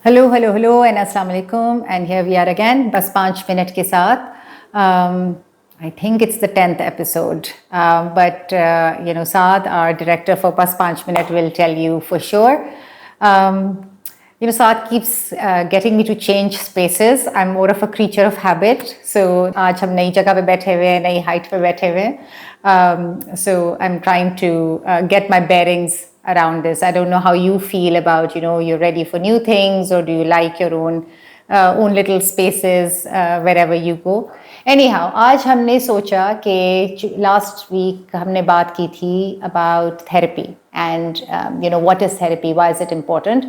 Hello and अस्सलाम वालेकुम and here we are again बस 5 मिनट के साथ. I think it's the 10th episode, but Saad, our director for Bas 5 Minute, will tell you for sure. Saad keeps getting me to change spaces. I'm more of a creature of habit. So आज हम नई जगह पे बैठे हुए हैं, नई height पे बैठे हुए हैं. So I'm trying to get my bearings around this. I don't know how you feel about, you're ready for new things, or do you like your own little spaces wherever you go. Anyhow, आज हमने सोचा कि last week हमने बात की थी about therapy and what is therapy, why is it important,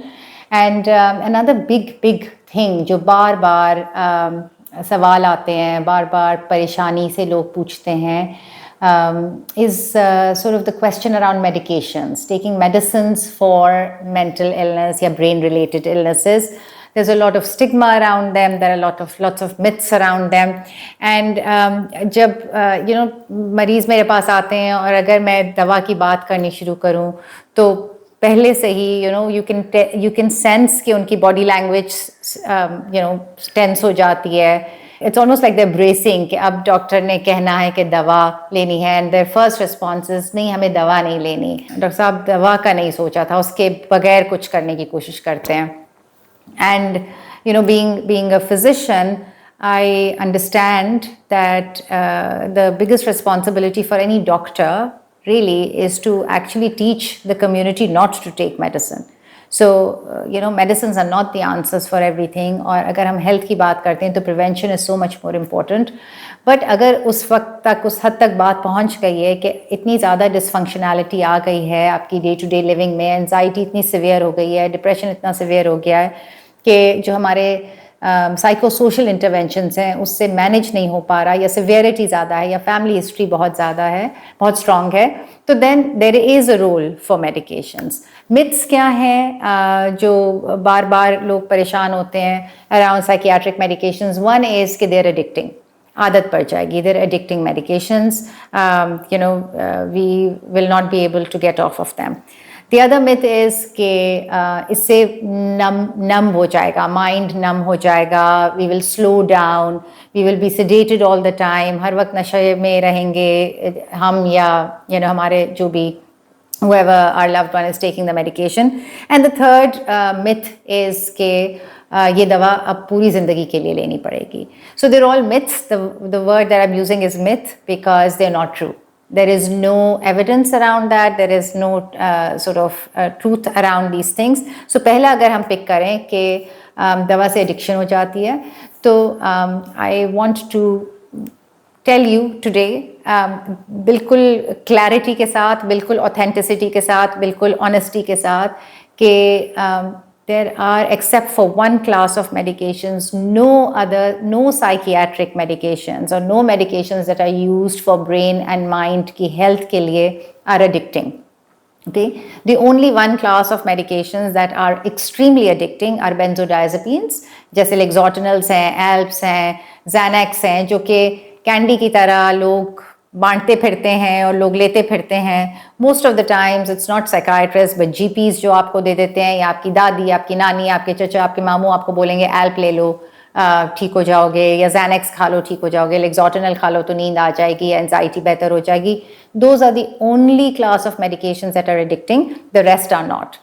and another big thing जो बार बार सवाल आते हैं, बार बार परेशानी से लोग पूछते हैं, is sort of the question around medications, taking medicines for mental illness या brain related illnesses. There's a lot of stigma around them. There are lots of myths around them. And जब मरीज मेरे पास आते हैं और अगर मैं दवा की बात करनी शुरू करूं तो पहले से ही you can sense कि उनकी body language tense हो जाती है. It's almost like they're bracing कि अब डॉक्टर ने कहना है कि दवा लेनी है, and their first response is नहीं, हमें दवा नहीं लेनी. डॉक्टर साहब दवा का नहीं सोचा था, उसके बगैर कुछ करने की कोशिश करते हैं. And being a physician, I understand that the biggest responsibility for any doctor really is to actually teach the community not to take medicine. So medicines are not the answers for everything. और अगर हम health की बात करते हैं तो prevention is so much more important. But अगर उस वक्त तक, उस हद तक बात पहुंच गई है कि इतनी ज़्यादा dysfunctionality आ गई है आपकी day to day living में, anxiety इतनी severe हो गई है, depression इतना severe हो गया है कि जो हमारे साइकोसोशल इंटरवेंशंस हैं उससे मैनेज नहीं हो पा रहा, या सिवियरिटी ज़्यादा है, या फैमिली हिस्ट्री बहुत ज़्यादा है, बहुत स्ट्रॉन्ग है, तो then there is a role for medications. Myths क्या हैं जो बार बार लोग परेशान होते हैं around psychiatric medications? One is कि देयर एडिक्टिंग, आदत पड़ जाएगी, they're addicting medications, we will not be able to get off of them. The other myth is कि इससे नम हो जाएगा, माइंड नम हो जाएगा, we will slow down, we will be sedated all the time, हर वक्त नशे में रहेंगे हम या हमारे जो भी whoever our loved one is taking the medication. And the third myth is कि ये दवा अब पूरी ज़िंदगी के लिए लेनी पड़ेगी. So they're all myths. The word that I'm using is myth because they're not true. There is no evidence around that. There is no sort of truth around these things. So पहला अगर हम pick करें कि दवा से addiction हो जाती है, तो I want to tell you today बिल्कुल क्लैरिटी के साथ, बिल्कुल ऑथेंटिसिटी के साथ, बिल्कुल ऑनेस्टी के साथ कि there are, except for one class of medications, no psychiatric medications or no medications that are used for brain and mind की health के लिए are addicting. Okay, the only one class of medications that are extremely addicting are benzodiazepines, जैसे Lexotanils हैं, Alps हैं, Xanax हैं, जो कि candy की तरह लोग बांटते फिरते हैं और लोग लेते फिरते हैं. Most of the times it's not psychiatrist but GPs जो आपको दे देते हैं, या आपकी दादी, आपकी नानी, आपके चचा, आपके मामू आपको बोलेंगे एल्प ले लो ठीक हो जाओगे, या Xanax खा लो ठीक हो जाओगे, Lexotanil खा लो तो नींद आ जाएगी, एंजाइटी बेहतर हो जाएगी. Those are the only class of medications that are addicting, the rest are not.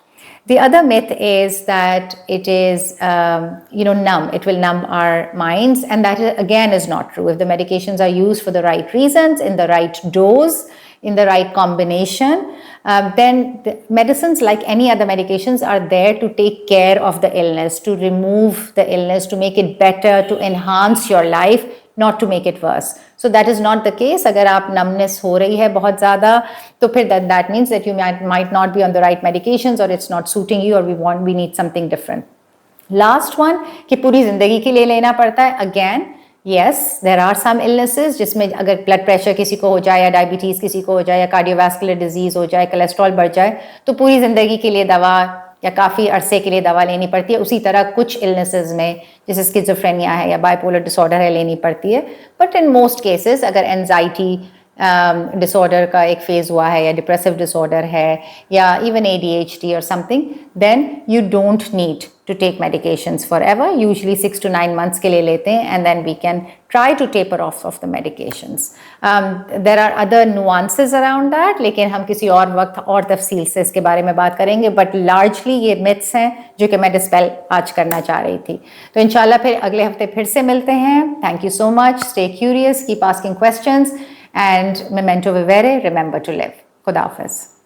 The other myth is that it is, numb. It will numb our minds, and that again is not true. If the medications are used for the right reasons, in the right dose, in the right combination, then the medicines, like any other medications, are there to take care of the illness, to remove the illness, to make it better, to enhance your life, not to make it worse. So that is not the case. अगर आप numbness हो रही है बहुत ज़्यादा, तो फिर that means that you might not be on the right medications, or it's not suiting you, or we need something different. Last one कि पूरी ज़िंदगी के लिए लेना पड़ता है. Again, yes, there are some illnesses जिसमें अगर blood pressure किसी को हो जाए, या diabetes किसी को हो जाए, या cardiovascular disease हो जाए, cholesterol बढ़ जाए, तो पूरी ज़िंदगी के लिए दवा या काफ़ी अरसे के लिए दवा लेनी पड़ती है. उसी तरह कुछ इलनेसेस में, जैसे स्किज़ोफ्रेनिया है या बाइपोलर डिसऑर्डर है, लेनी पड़ती है. बट इन मोस्ट केसेस अगर एंजाइटी डिसऑर्डर का एक फेज़ हुआ है या डिप्रेसिव डिसऑर्डर है या इवन ADHD और something, then you don't need to take medications forever, usually 6 to 9 months के लिए लेते हैं, and then we can try to taper off of the medications. There are other nuances around that, लेकिन हम किसी और वक्त और तफसील से इसके बारे में बात करेंगे, but largely ये myths हैं जो कि मैं dispel आज करना चाह रही थी. तो इंशाल्लाह फिर अगले हफ्ते फिर से मिलते हैं. Thank you so much. Stay curious, keep asking questions, and memento vivere, remember to live. खुदा हाफिज़.